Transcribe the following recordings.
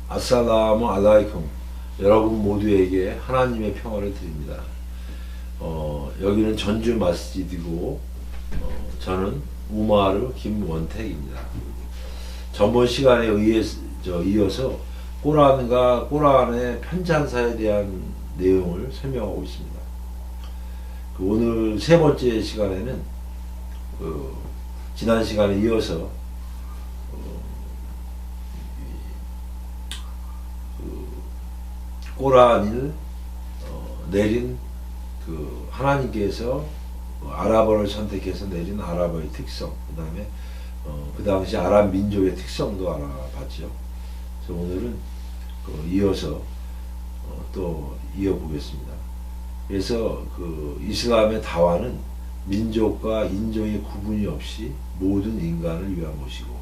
아살라무 알라이쿰. 여러분 모두에게 하나님의 평화를 드립니다. 여기는 전주 마스지드고 저는 우마르 김원택입니다. 전번 시간에 이어서 꼬란과 꼬란의 편찬사에 대한 내용을 설명하고 있습니다. 오늘 세 번째 시간에는 지난 시간에 이어서 꼬란을 내린 하나님께서 아랍어를 선택해서 내린 아랍어의 특성, 그 다음에 그 당시 아랍 민족의 특성도 알아봤죠. 그래서 오늘은 이어서 또 이어보겠습니다. 그래서 이슬람의 다와는 민족과 인종의 구분이 없이 모든 인간을 위한 것이고,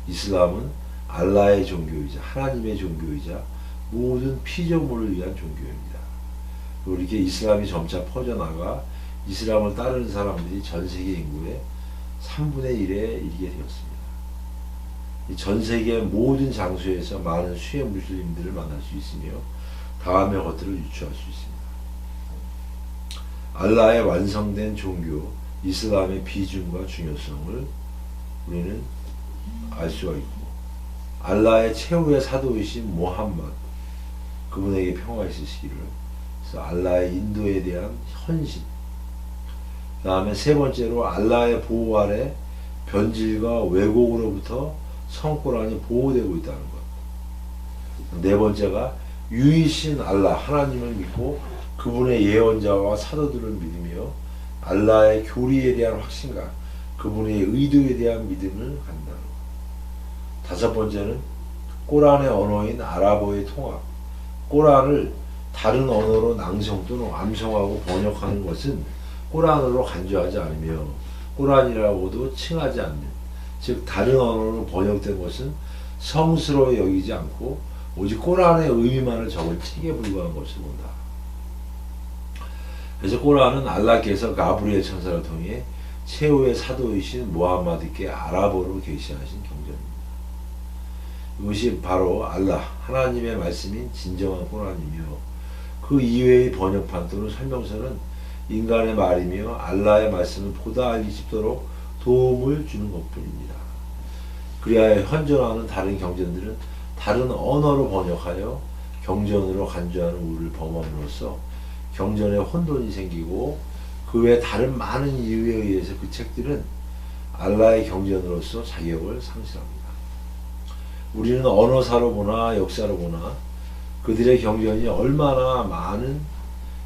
이슬람은 알라의 종교이자 하나님의 종교이자 모든 피조물을 위한 종교입니다. 그리고 이렇게 이슬람이 점차 퍼져나가 이슬람을 따르는 사람들이 전 세계 인구의 3분의 1에 이르게 되었습니다. 전 세계 모든 장소에서 많은 수의 무슬림들을 만날 수 있으며 다음의 것들을 유추할 수 있습니다. 알라의 완성된 종교 이슬람의 비중과 중요성을 우리는 알 수가 있고, 알라의 최후의 사도이신 모함마드, 그분에게 평화가 있으시기를, 그래서 알라의 인도에 대한 헌신, 그 다음에 세 번째로 알라의 보호 아래 변질과 왜곡으로부터 성꼬란이 보호되고 있다는 것. 네 번째가 유이신 알라 하나님을 믿고 그분의 예언자와 사도들을 믿으며 알라의 교리에 대한 확신과 그분의 의도에 대한 믿음을 갖는다는 것. 다섯 번째는 꼬란의 언어인 아랍어의 통합. 꼬란을 다른 언어로 낭송 또는 암송하고 번역하는 것은 꼬란으로 간주하지 않으며 꼬란이라고도 칭하지 않는, 즉 다른 언어로 번역된 것은 성스러워 여기지 않고 오직 꼬란의 의미만을 적은 책에 불과한 것을 본다. 그래서 꼬란은 알라께서 가브리엘 천사를 통해 최후의 사도이신 무함마드께 아랍어로 계시하신 경전입니다. 이것이 바로 알라 하나님의 말씀인 진정한 꼬란이며, 그 이외의 번역판 또는 설명서는 인간의 말이며 알라의 말씀을 보다 알기 쉽도록 도움을 주는 것뿐입니다. 그리하여 현존하는 다른 경전들은 다른 언어로 번역하여 경전으로 간주하는 우를 범함으로써 경전에 혼돈이 생기고, 그 외 다른 많은 이유에 의해서 그 책들은 알라의 경전으로서 자격을 상실합니다. 우리는 언어사로 보나 역사로 보나 그들의 경전이 얼마나 많은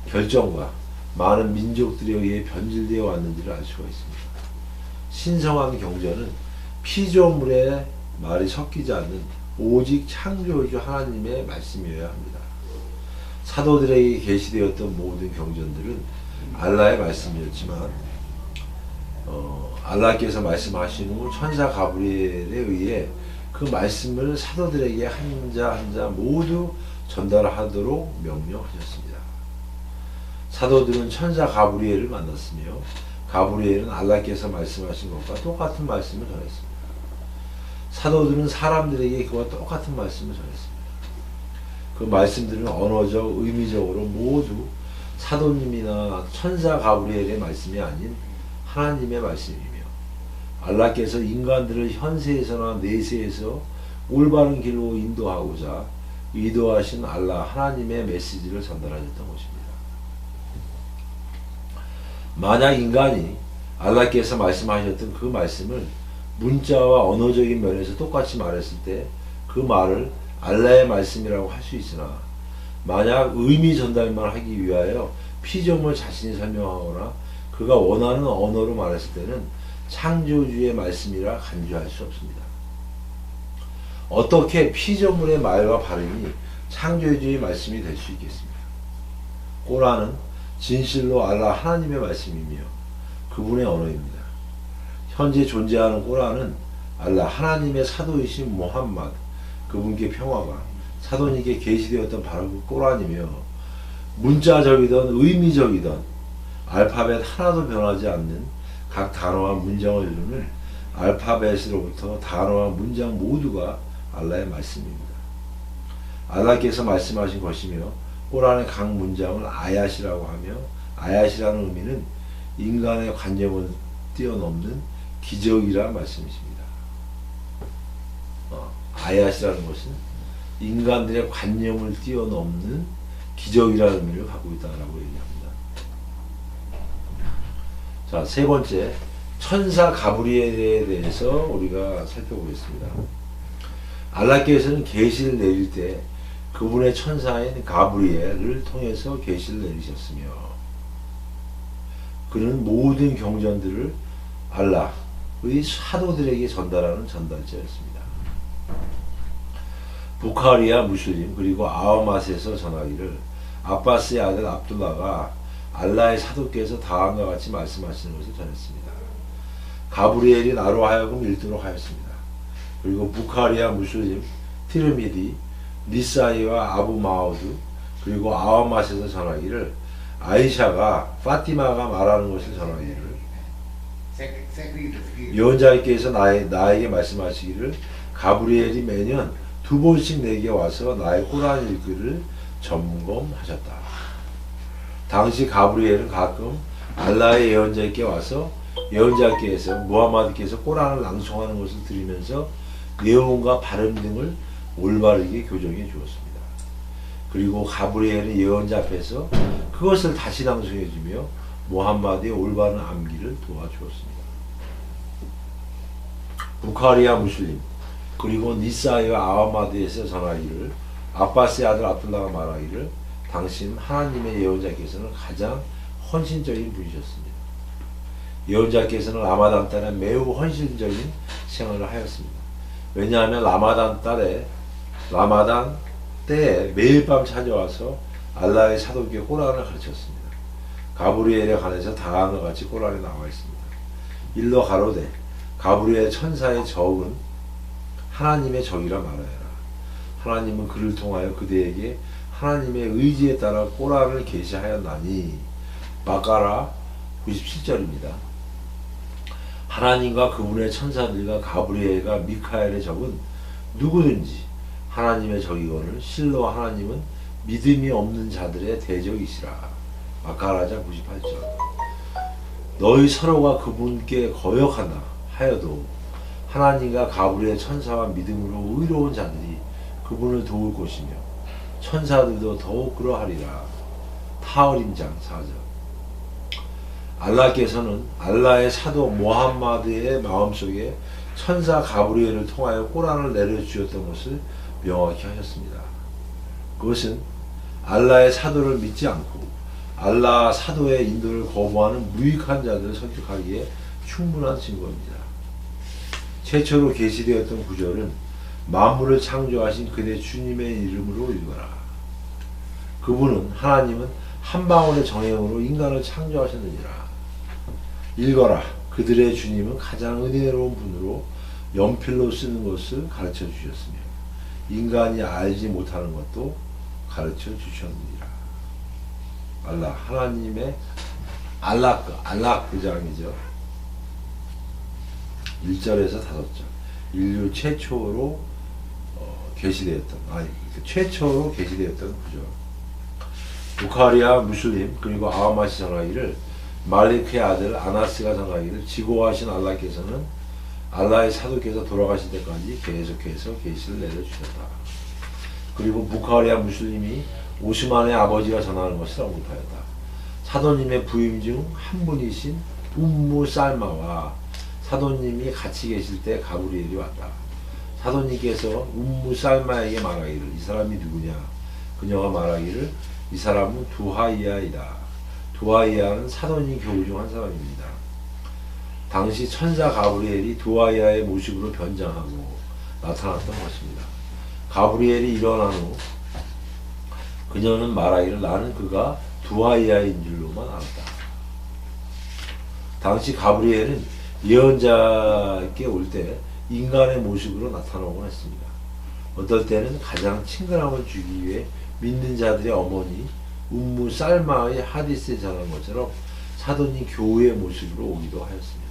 결정과 많은 민족들에 의해 변질되어 왔는지를 알 수가 있습니다. 신성한 경전은 피조물의 말이 섞이지 않는 오직 창조주 하나님의 말씀이어야 합니다. 사도들에게 계시되었던 모든 경전들은 알라의 말씀이었지만 알라께서 말씀하신 후 천사 가브리엘에 의해 그 말씀을 사도들에게 한 자 한 자 모두 전달하도록 명령하셨습니다. 사도들은 천사 가브리엘을 만났으며 가브리엘은 알라께서 말씀하신 것과 똑같은 말씀을 전했습니다. 사도들은 사람들에게 그와 똑같은 말씀을 전했습니다. 그 말씀들은 언어적, 의미적으로 모두 사도님이나 천사 가브리엘의 말씀이 아닌 하나님의 말씀이며, 알라께서 인간들을 현세에서나 내세에서 올바른 길로 인도하고자 의도하신 알라 하나님의 메시지를 전달하셨던 것입니다. 만약 인간이 알라께서 말씀하셨던 그 말씀을 문자와 언어적인 면에서 똑같이 말했을 때 그 말을 알라의 말씀이라고 할 수 있으나, 만약 의미 전달만 하기 위하여 피조물 자신이 설명하거나 그가 원하는 언어로 말했을 때는 창조주의 말씀이라 간주할 수 없습니다. 어떻게 피조물의 말과 발음이 창조주의 말씀이 될 수 있겠습니까? 꼬란은 진실로 알라 하나님의 말씀이며 그분의 언어입니다. 현재 존재하는 꼬란은 알라 하나님의 사도이신 무함마드, 그분께 평화가 사도님께 계시되었던 바로 그 꼬란이며, 문자적이든 의미적이든 알파벳 하나도 변하지 않는 각 단어와 문장을 이루는 알파벳으로부터 단어와 문장 모두가 알라의 말씀입니다. 알라께서 말씀하신 것이며 꼬란의 각 문장을 아얏이라고 하며 아얏이라는 의미는 인간의 관념을 뛰어넘는 기적이라는 말씀이십니다. 아얏이라는 것은 인간들의 관념을 뛰어넘는 기적이라는 의미를 갖고 있다고 얘기합니다. 자, 세 번째, 천사 가브리엘에 대해서 우리가 살펴보겠습니다. 알라께서는 계시를 내릴 때 그분의 천사인 가브리엘을 통해서 계시를 내리셨으며 그는 모든 경전들을 알라의 사도들에게 전달하는 전달자였습니다. 부카리아 무슬림 그리고 아흐맛에서 전하기를 아바스의 아들 압둘라가 알라의 사도께서 다음과 같이 말씀하시는 것을 전했습니다. 가브리엘이 나로 하여금 읽도록 하였습니다. 그리고 부카리아 무슬림 티르미디 니사이와 아부 마우드 그리고 아흐맛에서 전하기를 아이샤가 파티마가 말하는 것을 전하기를 예언자께서 나에게 말씀하시기를 가브리엘이 매년 2번씩 내게 와서 나의 꾸란 읽기를 점검하셨다. 당시 가브리엘은 가끔 알라의 예언자께 와서 예언자께서 무함마드께서 꾸란을 낭송하는 것을 들으면서 내용과 발음 등을 올바르게 교정해 주었습니다. 그리고 가브리엘은 예언자 앞에서 그것을 다시 낭송해 주며 무함마드의 올바른 암기를 도와주었습니다. 부카리아 무슬림 그리고 니사이와 아흐마드에서 전하기를 아바스의 아들 압둘라가 말하기를 당신 하나님의 예언자께서는 가장 헌신적인 분이셨습니다. 예언자께서는 라마단 달에 매우 헌신적인 생활을 하였습니다. 왜냐하면 라마단 때에 매일 밤 찾아와서 알라의 사도께 꾸란을 가르쳤습니다. 가브리엘에 관해서 다음과 같이 꾸란에 나와 있습니다. 일러 가로되 가브리엘 천사의 적은 하나님의 적이라 말하여라. 하나님은 그를 통하여 그대에게 하나님의 의지에 따라 꾸란을 계시하였나니. 바가라 97절입니다. 하나님과 그분의 천사들과 가브리엘과 미카엘의 적은 누구든지 하나님의 적이거늘 실로 하나님은 믿음이 없는 자들의 대적이시라. 마가라장 98절. 너희 서로가 그분께 거역하나 하여도 하나님과 가브리엘 천사와 믿음으로 의로운 자들이 그분을 도울 것이며 천사들도 더욱 그러하리라. 타어림장 4절. 알라께서는 알라의 사도 무함마드의 마음속에 천사 가브리엘을 통하여 꾸란을 내려주셨던 것을 명확히 하셨습니다. 그것은 알라의 사도를 믿지 않고 알라 사도의 인도를 거부하는 무익한 자들을 설득하기에 충분한 증거입니다. 최초로 계시되었던 구절은 만물을 창조하신 그대 주님의 이름으로 읽어라. 그분은 하나님은 한 방울의 정형으로 인간을 창조하셨느니라. 읽어라. 그들의 주님은 가장 은혜로운 분으로 연필로 쓰는 것을 가르쳐 주셨으며 인간이 알지 못하는 것도 가르쳐 주셨느니라. 알라 하나님의 알라 그 장이죠. 1절에서 5절. 인류 최초로 최초로 계시되었던 구절. 부카리아 무슬림 그리고 아흐맛이 전하기를 말리크의 아들 아나스가 전하기를 지고하신 알라께서는 알라의 사도께서 돌아가신 때까지 계속해서 계시를 내려주셨다. 그리고 부카리아 무슬림이 오스만의 아버지가 전하는 것을 언급하였다. 사도님의 부임 중 한 분이신 움무 살마와 사도님이 같이 계실 때 가브리엘이 왔다. 사도님께서 움무 살마에게 말하기를 이 사람이 누구냐? 그녀가 말하기를 이 사람은 두하이야이다. 두하이야는 사도님 교우 중 한 사람입니다. 당시 천사 가브리엘이 두하이야의 모습으로 변장하고 나타났던 것입니다. 가브리엘이 일어난 후 그녀는 말하기를 나는 그가 두하이야인 줄로만 알았다. 당시 가브리엘은 예언자께 올 때 인간의 모습으로 나타나곤 했습니다. 어떨 때는 가장 친근함을 주기 위해 믿는 자들의 어머니 움무 살마의 하디스에 전한 것처럼 사도님 교우의 모습으로 오기도 하였습니다.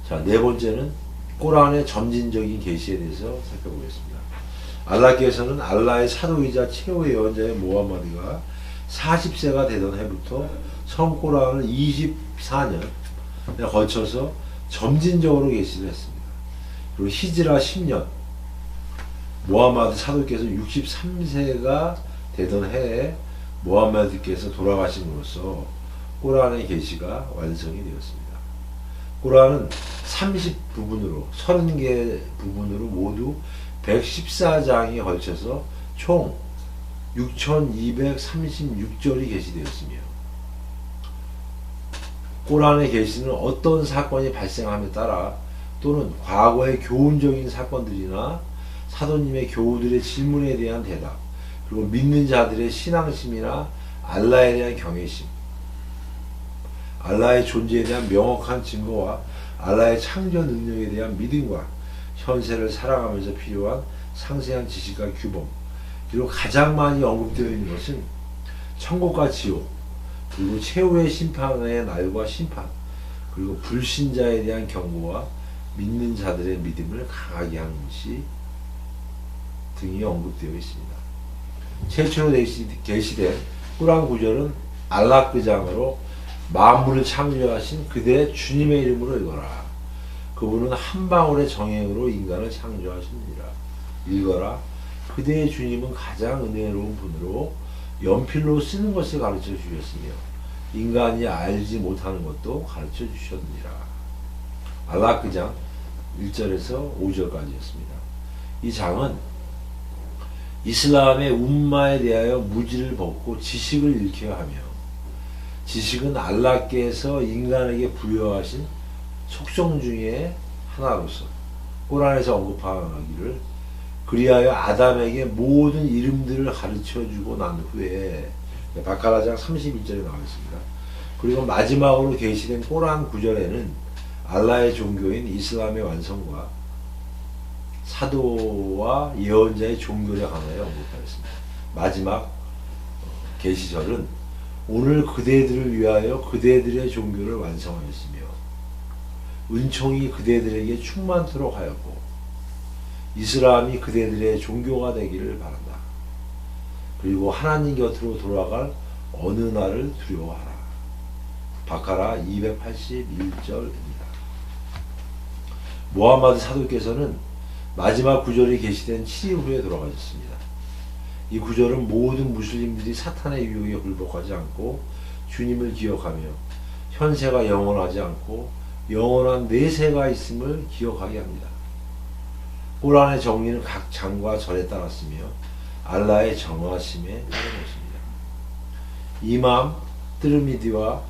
자, 네 번째는 꼬란의 점진적인 계시에 대해서 살펴보겠습니다. 알라께서는 알라의 사도이자 최후의 예언자의 모하마드가 40세가 되던 해부터 성꼬란을 24년 걸쳐서 점진적으로 계시를 했습니다. 그리고 히즈라 10년 모하마드 사도께서 63세가 되던 해에 모하마드께서 돌아가심으로써 꼬란의 계시가 완성이 되었습니다. 꼬란은 30부분으로 30개 부분으로 모두 114장에 걸쳐서 총 6236절이 게시되었으며 꼬란의 계시는 어떤 사건이 발생함에 따라 또는 과거의 교훈적인 사건들이나 사도님의 교우들의 질문에 대한 대답, 그리고 믿는 자들의 신앙심이나 알라에 대한 경외심, 알라의 존재에 대한 명확한 증거와 알라의 창조 능력에 대한 믿음과 현세를 살아가면서 필요한 상세한 지식과 규범, 그리고 가장 많이 언급되어 있는 것은 천국과 지옥, 그리고 최후의 심판의 날과 심판, 그리고 불신자에 대한 경고와 믿는 자들의 믿음을 강하게 하는 것이 등이 언급되어 있습니다. 최초로 게시된 꾸란 구절은 알라크장으로 만물을 창조하신 그대 주님의 이름으로 읽어라. 그분은 한 방울의 정행으로 인간을 창조하십니다. 읽어라. 그대의 주님은 가장 은혜로운 분으로 연필로 쓰는 것을 가르쳐 주셨으며 인간이 알지 못하는 것도 가르쳐 주셨느니라. 알라크장 1절에서 5절까지였습니다. 이 장은 이슬람의 움마에 대하여 무지를 벗고 지식을 일으켜야 하며, 지식은 알라께서 인간에게 부여하신 속성 중에 하나로서 꾸란에서 언급하기를 그리하여 아담에게 모든 이름들을 가르쳐주고 난 후에, 바카라장 31절에 나와 있습니다. 그리고 마지막으로 게시된 꾸란 구절에는 알라의 종교인 이슬람의 완성과 사도와 예언자의 종교에 관하여 언급하였습니다. 마지막 계시절은 오늘 그대들을 위하여 그대들의 종교를 완성하였으며 은총이 그대들에게 충만토록 하였고 이슬람이 그대들의 종교가 되기를 바란다. 그리고 하나님 곁으로 돌아갈 어느 날을 두려워하라. 바카라 281절입니다. 모하마드 사도께서는 마지막 구절이 게시된 7일 후에 돌아가셨습니다. 이 구절은 모든 무슬림들이 사탄의 유혹에 굴복하지 않고 주님을 기억하며 현세가 영원하지 않고 영원한 내세가 있음을 기억하게 합니다. 꾸란의 정리는 각 장과 절에 따랐으며 알라의 정하심에 따랐습니다. 이맘 티르미디와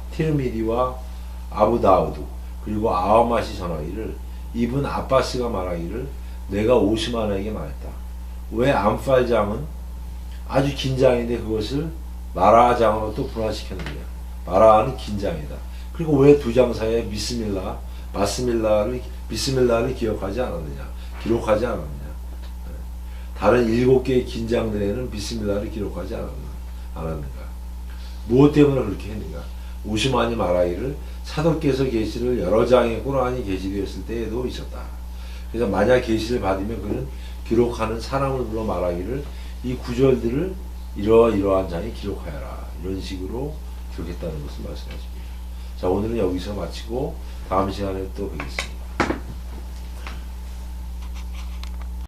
아부다우드 그리고 아하맛이 전하기를 이븐 아바스가 말하기를 내가 오스만에게 말했다. 왜 암팔장은 아주 긴 장인데 그것을 마라장으로 또 분화시켰느냐. 마라는 긴 장이다. 그리고 왜 두 장 사이에 비스밀라를 기록하지 않았느냐. 다른 7개의 긴 장들에는 비스밀라를 기록하지 않았는가. 무엇 때문에 그렇게 했는가. 오스만이 말하기를 사도께서 계시를 여러 장의 꾸란이 게시되었을 때에도 있었다. 그래서 만약 계시를 받으면 그는 기록하는 사람을 불러 말하기를 이 구절들을 이러한 장에 기록하여라. 이런 식으로 기록했다는 것을 말씀하십니다. 자, 오늘은 여기서 마치고 다음 시간에 또 뵙겠습니다.